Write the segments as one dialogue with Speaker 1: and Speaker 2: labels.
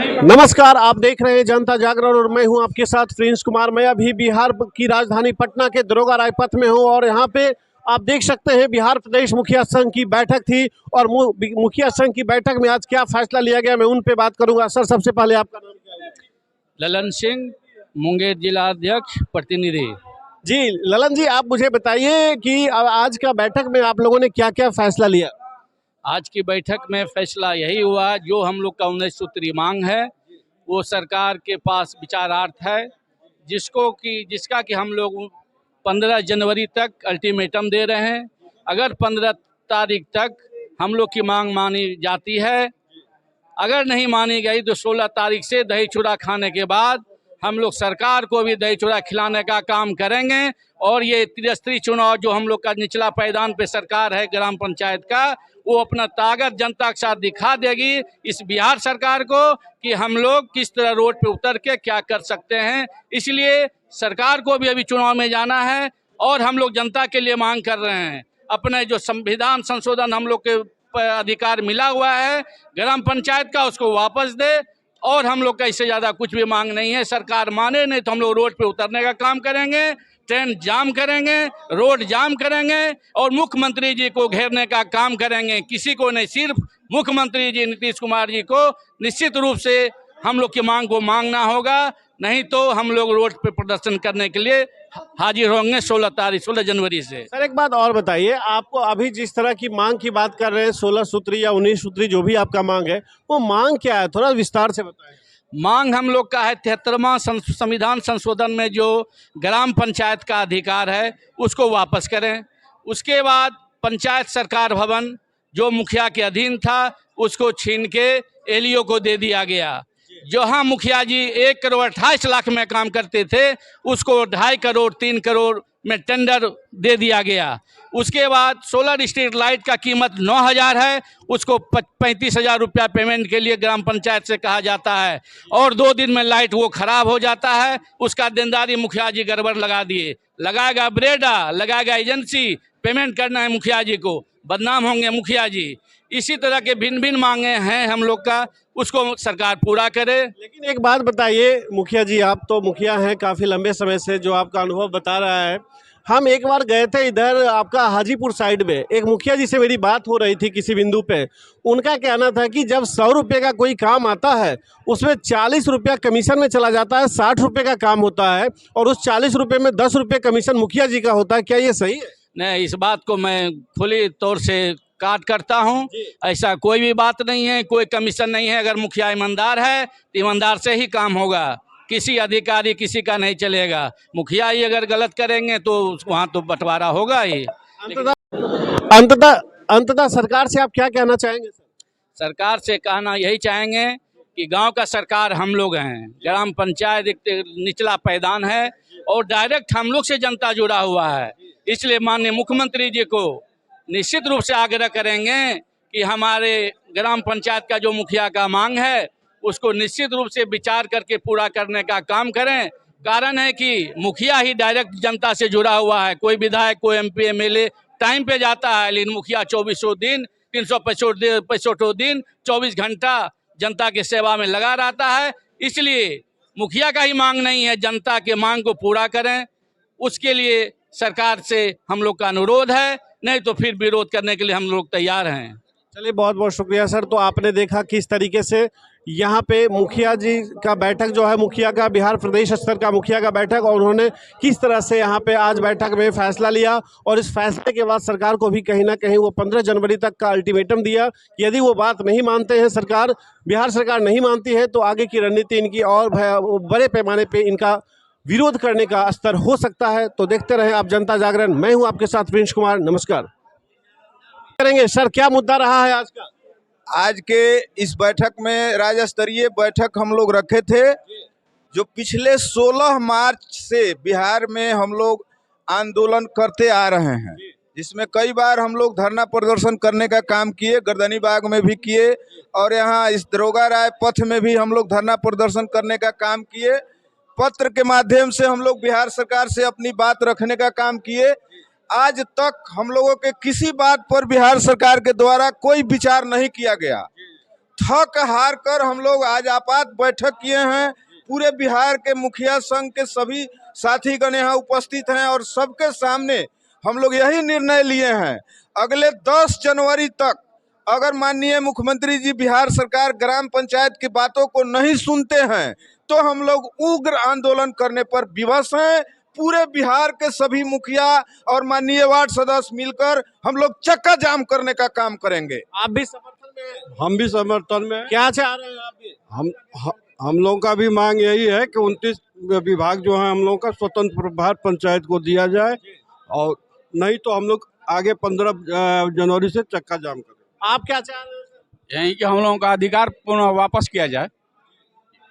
Speaker 1: नमस्कार, आप देख रहे हैं जनता जागरण और मैं हूं आपके साथ प्रिंस कुमार। मैं अभी बिहार की राजधानी पटना के दरोगा राय पथ में हूं और यहां पे आप देख सकते हैं बिहार प्रदेश मुखिया संघ की बैठक थी और मुखिया संघ की बैठक में आज क्या फैसला लिया गया मैं उन पे बात करूंगा। सर, सबसे पहले आपका नाम क्या है?
Speaker 2: ललन सिंह, मुंगेर जिला अध्यक्ष प्रतिनिधि।
Speaker 1: जी ललन जी, आप मुझे बताइए कि आज का बैठक में आप लोगों ने क्या क्या फैसला लिया?
Speaker 2: आज की बैठक में फैसला यही हुआ, जो हम लोग का 19 सूत्री मांग है वो सरकार के पास विचारार्थ है, जिसका कि हम लोग 15 जनवरी तक अल्टीमेटम दे रहे हैं। अगर 15 तारीख तक हम लोग की मांग मानी जाती है, अगर नहीं मानी गई तो 16 तारीख से दही चूड़ा खाने के बाद हम लोग सरकार को भी दही चूड़ा खिलाने का काम करेंगे। और ये त्रिस्तरीय चुनाव जो हम लोग का निचला पायदान पे सरकार है ग्राम पंचायत का, वो अपना ताकत जनता के साथ दिखा देगी इस बिहार सरकार को कि हम लोग किस तरह रोड पे उतर के क्या कर सकते हैं। इसलिए सरकार को भी अभी चुनाव में जाना है और हम लोग जनता के लिए मांग कर रहे हैं। अपने जो संविधान संशोधन हम लोग के अधिकार मिला हुआ है ग्राम पंचायत का, उसको वापस दे। और हम लोग का इससे ज़्यादा कुछ भी मांग नहीं है। सरकार माने नहीं तो हम लोग रोड पे उतरने का काम करेंगे, ट्रेन जाम करेंगे, रोड जाम करेंगे और मुख्यमंत्री जी को घेरने का काम करेंगे। किसी को नहीं, सिर्फ मुख्यमंत्री जी नीतीश कुमार जी को निश्चित रूप से हम लोग की मांग को मांगना होगा, नहीं तो हम लोग रोड पे प्रदर्शन करने के लिए हाजिर होंगे 16 जनवरी से।
Speaker 1: सर, एक बात और बताइए, आपको अभी जिस तरह की मांग की बात कर रहे हैं 16 सूत्री या 19 सूत्री जो भी आपका मांग है, वो मांग क्या है, थोड़ा विस्तार से बताएं।
Speaker 2: मांग हम लोग का है 73वां संविधान संशोधन में जो ग्राम पंचायत का अधिकार है उसको वापस करें। उसके बाद पंचायत सरकार भवन जो मुखिया के अधीन था उसको छीन के एलईओ को दे दिया गया। जहाँ मुखिया जी 1 करोड़ 28 लाख में काम करते थे उसको 2.5 करोड़ 3 करोड़ में टेंडर दे दिया गया। उसके बाद सोलर स्ट्रीट लाइट का कीमत 9,000 है, उसको 35,000 रुपया पेमेंट के लिए ग्राम पंचायत से कहा जाता है और 2 दिन में लाइट वो खराब हो जाता है। उसका देनदारी मुखिया जी गड़बड़ लगा दिए, लगाएगा ब्रेडा, लगाएगा एजेंसी, पेमेंट करना है मुखिया जी को, बदनाम होंगे मुखिया जी। इसी तरह के भिन्न भिन्न मांगे हैं हम लोग का, उसको सरकार पूरा करे।
Speaker 1: लेकिन एक बात बताइए मुखिया जी, आप तो मुखिया हैं काफ़ी लंबे समय से, जो आपका अनुभव बता रहा है। हम एक बार गए थे इधर आपका हाजीपुर साइड में, एक मुखिया जी से मेरी बात हो रही थी किसी बिंदु पे। उनका कहना था कि जब 100 रुपये का कोई काम आता है उसमें 40 रुपया कमीशन में चला जाता है, 60 रुपये का काम होता है और उस 40 रुपये में 10 रुपये कमीशन मुखिया जी का होता है। क्या ये सही है?
Speaker 2: नहीं, इस बात को मैं खुली तौर से काट करता हूँ। ऐसा कोई भी बात नहीं है, कोई कमीशन नहीं है। अगर मुखिया ईमानदार है तो ईमानदार से ही काम होगा, किसी अधिकारी किसी का नहीं चलेगा। मुखिया ही अगर गलत करेंगे तो वहाँ तो बंटवारा होगा ही।
Speaker 1: अंततः सरकार से आप क्या कहना चाहेंगे?
Speaker 2: सरकार से कहना यही चाहेंगे कि गांव का सरकार हम लोग हैं, ग्राम पंचायत एक निचला पायदान है और डायरेक्ट हम लोग से जनता जुड़ा हुआ है। इसलिए माननीय मुख्यमंत्री जी को निश्चित रूप से आग्रह करेंगे कि हमारे ग्राम पंचायत का जो मुखिया का मांग है उसको निश्चित रूप से विचार करके पूरा करने का काम करें। कारण है कि मुखिया ही डायरेक्ट जनता से जुड़ा हुआ है। कोई विधायक, कोई एमपी एमएलए टाइम पे जाता है, लेकिन मुखिया 24 दिन 365 दिन 24 घंटा जनता की सेवा में लगा रहता है। इसलिए मुखिया का ही मांग नहीं है, जनता के मांग को पूरा करें, उसके लिए सरकार से हम लोग का अनुरोध है। नहीं तो फिर विरोध करने के लिए हम लोग तैयार हैं।
Speaker 1: चलिए, बहुत बहुत शुक्रिया सर। तो आपने देखा किस तरीके से यहाँ पे मुखिया जी का बैठक जो है, मुखिया का बिहार प्रदेश स्तर का मुखिया का बैठक, और उन्होंने किस तरह से यहाँ पे आज बैठक में फैसला लिया और इस फैसले के बाद सरकार को भी कहीं ना कहीं वो 15 जनवरी तक का अल्टीमेटम दिया। यदि वो बात नहीं मानते हैं, बिहार सरकार नहीं मानती है, तो आगे की रणनीति इनकी और बड़े पैमाने पर इनका विरोध करने का स्तर हो सकता है। तो देखते रहें आप जनता जागरण। मैं हूं आपके साथ प्रिंस कुमार, नमस्कार। करेंगे सर, क्या मुद्दा रहा है आज का?
Speaker 3: आज के इस बैठक में राज्य स्तरीय बैठक हम लोग रखे थे, जो पिछले 16 मार्च से बिहार में हम लोग आंदोलन करते आ रहे हैं, जिसमें कई बार हम लोग धरना प्रदर्शन करने का काम किए, गर्दनी बाग में भी किए और यहाँ इस दरोगा राय पथ में भी हम लोग धरना प्रदर्शन करने का काम किए। पत्र के माध्यम से हम लोग बिहार सरकार से अपनी बात रखने का काम किए। आज तक हम लोगों के किसी बात पर बिहार सरकार के द्वारा कोई विचार नहीं किया गया। थक हार कर हम लोग आज आपात बैठक किए हैं। पूरे बिहार के मुखिया संघ के सभी साथीगण यहाँ उपस्थित हैं और सबके सामने हम लोग यही निर्णय लिए हैं, अगले 10 जनवरी तक अगर माननीय मुख्यमंत्री जी बिहार सरकार ग्राम पंचायत की बातों को नहीं सुनते हैं तो हम लोग उग्र आंदोलन करने पर विवश हैं। पूरे बिहार के सभी मुखिया और माननीय वार्ड सदस्य मिलकर हम लोग चक्का जाम करने का काम करेंगे।
Speaker 1: आप भी समर्थन में हैं?
Speaker 4: हम भी समर्थन में।
Speaker 1: क्या चाह रहे हैं आप भी?
Speaker 4: हम लोगों का भी मांग यही है कि 29 विभाग जो है हम लोगों का स्वतंत्र प्रभार पंचायत को दिया जाए, और नहीं तो हम लोग आगे 15 जनवरी से चक्का जाम करें।
Speaker 1: आप क्या चाह रहे हैं सर?
Speaker 2: यही कि हम लोगों का अधिकार पुनः वापस किया जाए।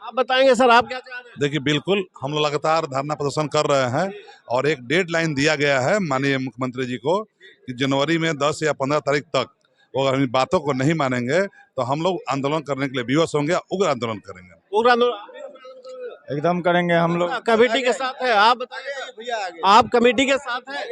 Speaker 1: आप बताएंगे सर, आप क्या चाह रहे हैं?
Speaker 5: देखिए, बिल्कुल हम लोग लगातार धरना प्रदर्शन कर रहे हैं और एक डेडलाइन दिया गया है माननीय मुख्यमंत्री जी को कि जनवरी में 10 या 15 तारीख तक वो अगर इन बातों को नहीं मानेंगे तो हम लोग आंदोलन करने के लिए विवश होंगे, उग्र आंदोलन करेंगे।
Speaker 1: उग्र आंदोलन
Speaker 4: एकदम करेंगे हम लोग।
Speaker 1: कमेटी के साथ है, आप बताइए, आप कमेटी के साथ हैं?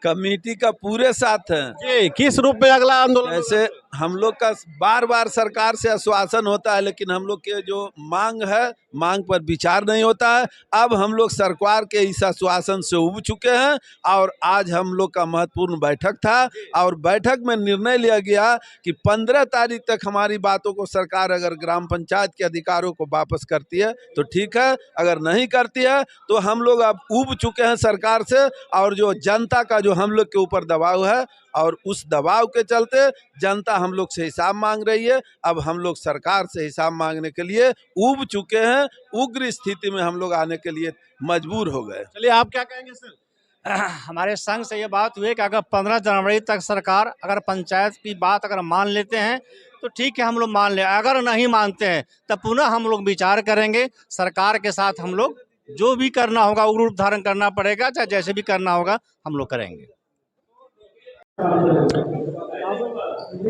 Speaker 6: कमेटी का पूरे साथ है।
Speaker 1: जी, किस रूप में अगला आंदोलन?
Speaker 6: ऐसे हम लोग का बार बार सरकार से आश्वासन होता है, लेकिन हम लोग के जो मांग है, मांग पर विचार नहीं होता है। अब हम लोग सरकार के इस आश्वासन से उब चुके हैं और आज हम लोग का महत्वपूर्ण बैठक था और बैठक में निर्णय लिया गया कि 15 तारीख तक हमारी बातों को सरकार अगर ग्राम पंचायत के अधिकारों को वापस करती है तो ठीक है, अगर नहीं करती है तो हम लोग अब उब चुके हैं सरकार से। और जो जनता का जो हम लोग के ऊपर दबाव है और उस दबाव के चलते जनता हम लोग से हिसाब मांग रही है। अब हम लोग सरकार से हिसाब मांगने के लिए उब चुके हैं, उग्र स्थिति में हम लोग आने के लिए मजबूर हो गए।
Speaker 1: चलिए, आप क्या कहेंगे सर?
Speaker 7: हमारे संघ से ये बात हुई कि अगर 15 जनवरी तक सरकार अगर पंचायत की बात अगर मान लेते हैं तो ठीक है, हम लोग मान ले। अगर नहीं मानते हैं तब पुनः हम लोग विचार करेंगे। सरकार के साथ हम लोग जो भी करना होगा, उग्र रूप धारण करना पड़ेगा, चाहे जैसे भी करना होगा हम लोग करेंगे।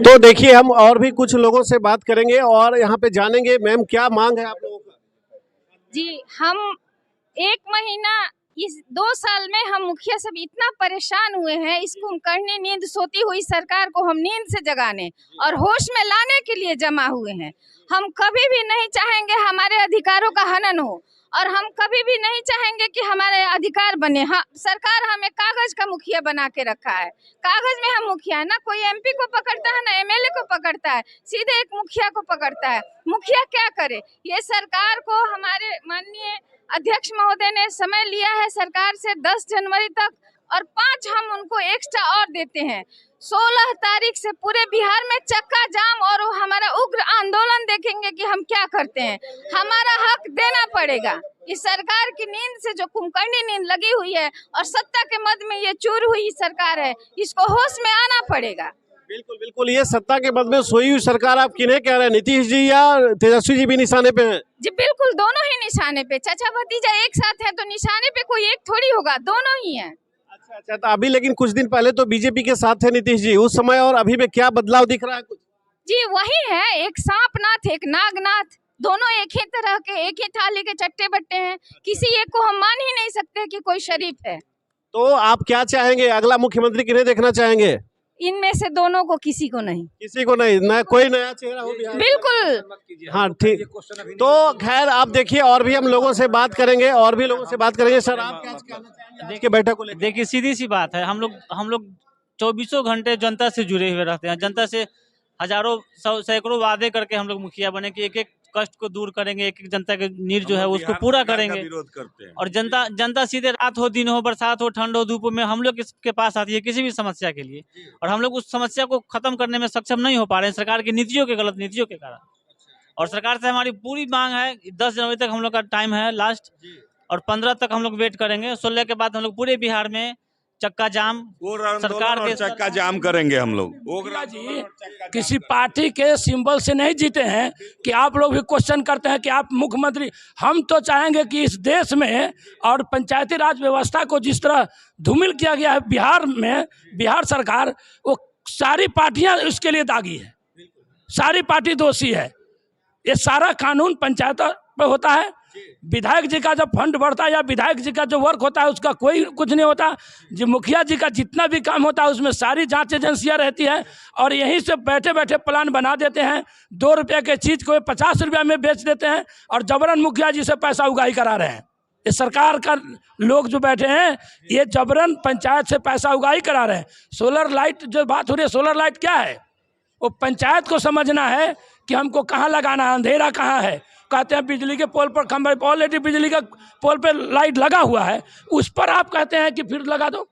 Speaker 1: तो देखिए, हम और भी कुछ लोगों से बात करेंगे और यहाँ पे जानेंगे मैम क्या मांग है आप लोगों का।
Speaker 8: जी, हम 1 महीना इस 2 साल में हम मुखिया सब इतना परेशान हुए हैं, इस कुंभकर्णी नींद सोती हुई सरकार को हम नींद से जगाने और होश में लाने के लिए जमा हुए हैं। हम कभी भी नहीं चाहेंगे हमारे अधिकारों का हनन हो और हम कभी भी नहीं चाहेंगे कि हमारे अधिकार बने। हाँ, सरकार हमें कागज का मुखिया बना के रखा है, कागज में हम मुखिया है ना। कोई एमपी को पकड़ता है ना एमएलए को पकड़ता है, सीधे एक मुखिया को पकड़ता है। मुखिया क्या करे? ये सरकार को हमारे माननीय अध्यक्ष महोदय ने समय लिया है सरकार से 10 जनवरी तक और 5 हम उनको एक्स्ट्रा और देते हैं। 16 तारीख से पूरे बिहार में चक्का जाम और हमारा उग्र आंदोलन देखेंगे कि हम क्या करते हैं। हमारा हक देना पड़ेगा। इस सरकार की नींद से जो कुंभकर्णी नींद लगी हुई है और सत्ता के मद में ये चूर हुई सरकार है, इसको होश में आना पड़ेगा।
Speaker 1: बिल्कुल बिल्कुल, ये सत्ता के मद में सोई हुई सरकार आप किन्हें कह रहे हैं? नीतीश जी या तेजस्वी जी भी निशाने पे हैं?
Speaker 8: जी बिल्कुल, दोनों ही निशाने पे। चाचा भतीजा एक साथ है तो निशाने पे कोई एक थोड़ी होगा, दोनों ही है।
Speaker 1: अच्छा, तो अभी लेकिन कुछ दिन पहले तो बीजेपी के साथ थे नीतीश जी, उस समय और अभी में क्या बदलाव दिख रहा है कुछ?
Speaker 8: जी वही है, एक सांपनाथ एक नागनाथ, दोनों एक ही तरह के, एक ही थाली के चट्टे बट्टे हैं। किसी एक को हम मान ही नहीं सकते कि कोई शरीफ है।
Speaker 1: तो आप क्या चाहेंगे, अगला मुख्यमंत्री किन्हें देखना चाहेंगे?
Speaker 8: इनमें से दोनों को, किसी को नहीं।
Speaker 1: किसी को नहीं, ना कोई नया चेहरा हो बिहार में?
Speaker 8: बिल्कुल।
Speaker 1: हाँ ठीक। तो खैर आप देखिए, और भी हम लोगों से बात करेंगे, और भी लोगों से बात करेंगे। सर, आप क्या कहना चाहेंगे देखिए बैठक को लेकर?
Speaker 7: देखिए, सीधी सी बात है, हम लोग 24 घंटे जनता से जुड़े हुए रहते हैं। जनता से हजारों सैकड़ों वादे करके हम लोग मुखिया बने कि एक एक कष्ट को दूर करेंगे, एक एक जनता के नीड जो है उसको पूरा करेंगे।
Speaker 6: विरोध करते हैं
Speaker 7: और जनता सीधे रात हो दिन हो, बरसात हो ठंड हो धूप में हम लोग के पास आती है किसी भी समस्या के लिए, और हम लोग उस समस्या को खत्म करने में सक्षम नहीं हो पा रहे हैं सरकार की नीतियों के, गलत नीतियों के कारण। और सरकार से हमारी पूरी मांग है, 10 जनवरी तक हम लोग का टाइम है लास्ट, और 15 तक हम लोग वेट करेंगे। 16 के बाद हम लोग पूरे बिहार में चक्का जाम सरकार के
Speaker 6: चक्का जाम करेंगे हम लोग।
Speaker 9: जी किसी पार्टी के सिंबल से नहीं जीते हैं कि आप लोग भी क्वेश्चन करते हैं कि आप मुख्यमंत्री। हम तो चाहेंगे कि इस देश में और पंचायती राज व्यवस्था को जिस तरह धूमिल किया गया है बिहार में, बिहार सरकार, वो सारी पार्टियां उसके लिए दागी है, सारी पार्टी दोषी है। ये सारा कानून पंचायत पे होता है विधायक जी का जब फंड बढ़ता है या विधायक जी का जो वर्क होता है उसका कोई कुछ नहीं होता। जो मुखिया जी का जितना भी काम होता है उसमें सारी जांच एजेंसियां रहती है और यहीं से बैठे बैठे प्लान बना देते हैं। 2 रुपये के चीज़ को 50 रुपया में बेच देते हैं और जबरन मुखिया जी से पैसा उगाही करा रहे हैं। ये सरकार का लोग जो बैठे हैं ये जबरन पंचायत से पैसा उगाही करा रहे हैं। सोलर लाइट जो बात हो रही है, सोलर लाइट क्या है? वो पंचायत को समझना है कि हमको कहाँ लगाना है, अंधेरा कहाँ है। कहते हैं बिजली के पोल पर खंभे, ऑलरेडी बिजली का पोल पे लाइट लगा हुआ है, उस पर आप कहते हैं कि फिर लगा दो।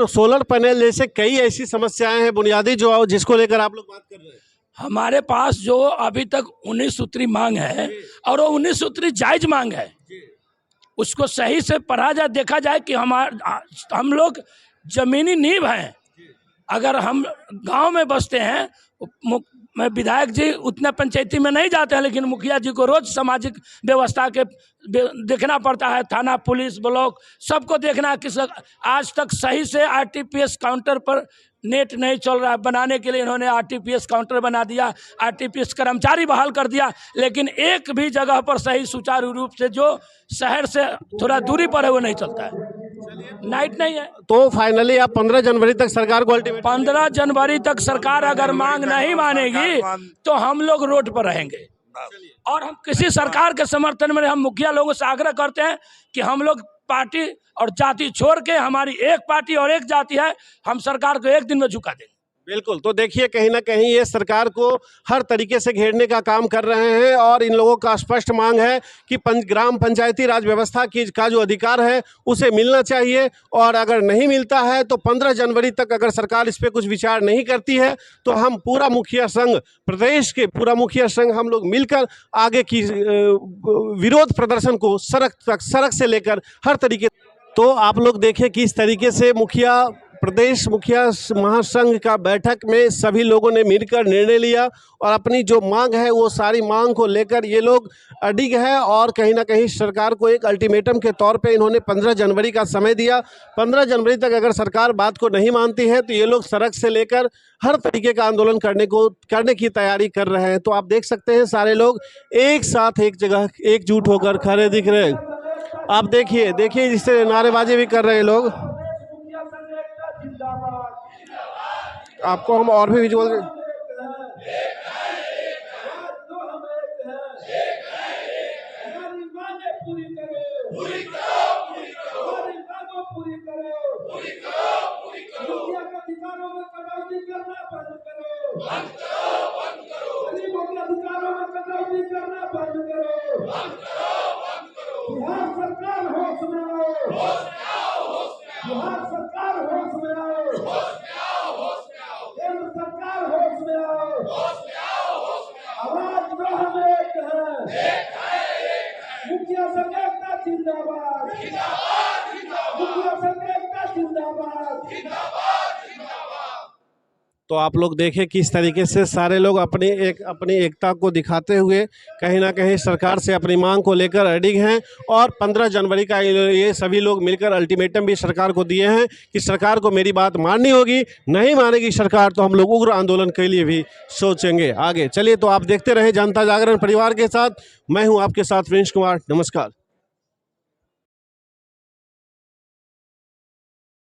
Speaker 1: सोलर पैनल जैसे कई ऐसी समस्याएं हैं बुनियादी जो जिसको लेकर आप लोग बात कर रहे हैं।
Speaker 9: हमारे पास जो अभी तक 19 सूत्री मांग है और वो 19 सूत्री जायज मांग है, उसको सही से पढ़ा जाए, देखा जाए कि हम लोग जमीनी नींव हैं। अगर हम गांव में बसते हैं, मैं विधायक जी उतने पंचायती में नहीं जाते हैं, लेकिन मुखिया जी को रोज सामाजिक व्यवस्था के देखना पड़ता है। थाना, पुलिस, ब्लॉक सबको देखना है। किस आज तक सही से आरटीपीएस काउंटर पर नेट नहीं चल रहा है। बनाने के लिए इन्होंने आरटीपीएस काउंटर बना दिया, आरटीपीएस कर्मचारी बहाल कर दिया, लेकिन एक भी जगह पर सही सुचारू रूप से जो शहर से थोड़ा दूरी पर है वो नहीं चलता है, नाइट नहीं है।
Speaker 1: तो फाइनली आप 15 जनवरी तक सरकार को अल्टीमेट
Speaker 9: 15 जनवरी तक सरकार अगर मांग नहीं मानेगी तो हम लोग रोड पर रहेंगे। और हम किसी सरकार के समर्थन में, हम मुखिया लोगों से आग्रह करते हैं कि हम लोग पार्टी और जाति छोड़ के, हमारी एक पार्टी और एक जाति है, हम सरकार को एक दिन में झुका देंगे।
Speaker 1: बिल्कुल। तो देखिए कहीं ना कहीं ये सरकार को हर तरीके से घेरने का काम कर रहे हैं और इन लोगों का स्पष्ट मांग है कि ग्राम पंचायती राज व्यवस्था का जो अधिकार है उसे मिलना चाहिए, और अगर नहीं मिलता है तो 15 जनवरी तक अगर सरकार इस पर कुछ विचार नहीं करती है तो हम पूरा मुखिया संघ, प्रदेश के पूरा मुखिया संघ हम लोग मिलकर आगे की विरोध प्रदर्शन को सड़क से लेकर हर तरीके। तो आप लोग देखें किस तरीके से प्रदेश मुखिया महासंघ का बैठक में सभी लोगों ने मिलकर निर्णय लिया और अपनी जो मांग है वो सारी मांग को लेकर ये लोग अडिग है, और कहीं ना कहीं सरकार को एक अल्टीमेटम के तौर पे इन्होंने 15 जनवरी का समय दिया। 15 जनवरी तक अगर सरकार बात को नहीं मानती है तो ये लोग सड़क से लेकर हर तरीके का आंदोलन करने की तैयारी कर रहे हैं। तो आप देख सकते हैं सारे लोग एक साथ एक जगह एकजुट होकर खड़े दिख रहे हैं। आप देखिए जिससे नारेबाजी भी कर रहे हैं लोग। आपको हम और भी विजुअल तो आप लोग देखें किस तरीके से सारे लोग अपनी एकता को दिखाते हुए कहीं ना कहीं सरकार से अपनी मांग को लेकर अडिग हैं, और 15 जनवरी का ये सभी लोग मिलकर अल्टीमेटम भी सरकार को दिए हैं कि सरकार को मेरी बात माननी होगी, नहीं मानेगी सरकार तो हम लोग उग्र आंदोलन के लिए भी सोचेंगे आगे। चलिए तो आप देखते रहे जनता जागरण परिवार के साथ, मैं हूँ आपके साथ प्रिंस कुमार। नमस्कार।